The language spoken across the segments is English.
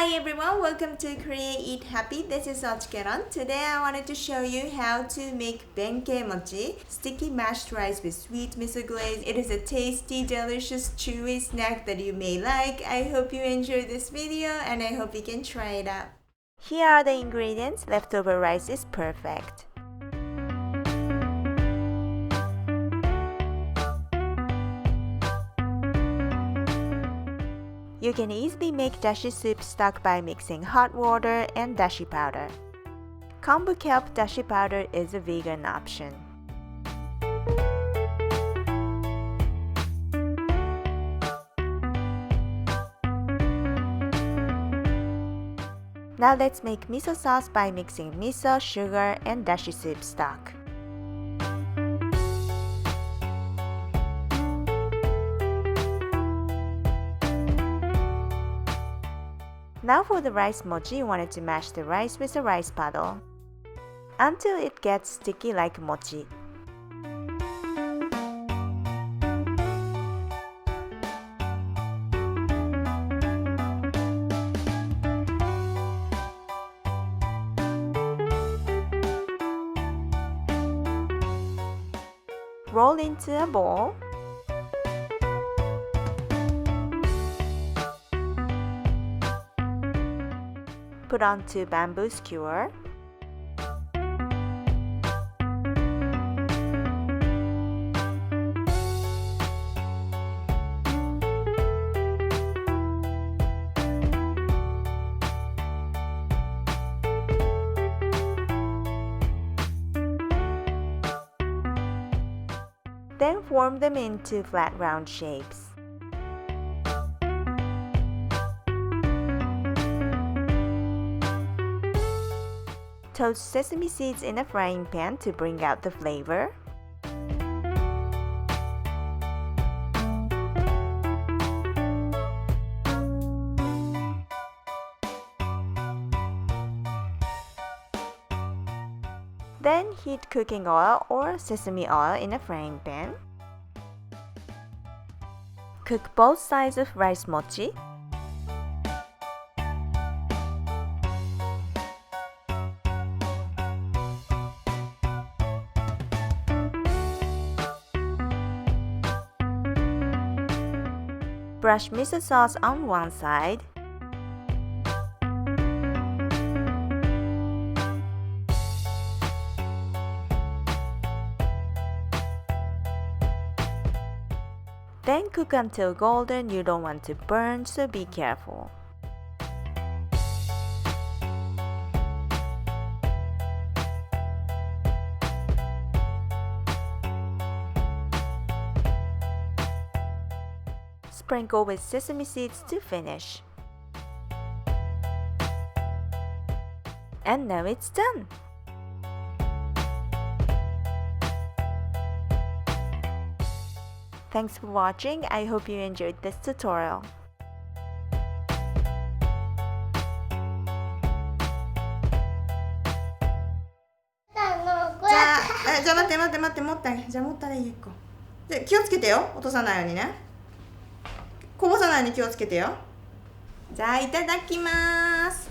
Hi everyone, welcome to Create Eat Happy. This is OCHIKERON. Today I wanted to show you how to make benke mochi, sticky mashed rice with sweet miso glaze. It is a tasty, delicious, chewy snack that you may like. I hope you enjoy this video and I hope you can try it out. Here are the ingredients. Leftover rice is perfect. You can easily make dashi soup stock by mixing hot water and dashi powder. Kombu Kelp Dashi powder is a vegan option. Now let's make miso sauce by mixing miso, sugar, and dashi soup stock. Now for the rice mochi, you wanted to mash the rice with a rice paddle until it gets sticky like mochi. Roll into a bowl. Put onto bamboo skewer. Then form them into flat round shapes. Toast sesame seeds in a frying pan to bring out the flavor. Then heat cooking oil or sesame oil in a frying pan. Cook both sides of rice mochi. Brush miso sauce on one side. Then cook until golden. You don't want to burn, so be careful. Sprinkle with sesame seeds to finish. And now it's done! Thanks for watching. I hope you enjoyed this tutorial. じゃあ待って持ってあげじゃあ持ったらいい子で気をつけてよ落とさないようにねこぼさないように気をつけてよじゃあいただきます。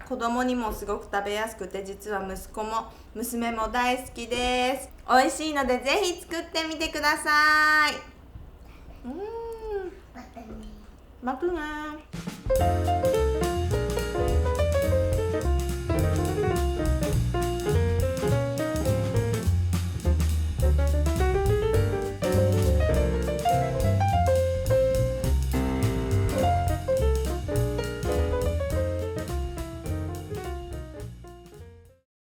子供にもすごく食べやすくて実は息子も娘も大好きです。美味しいのでぜひ作ってみてください。またね。またね。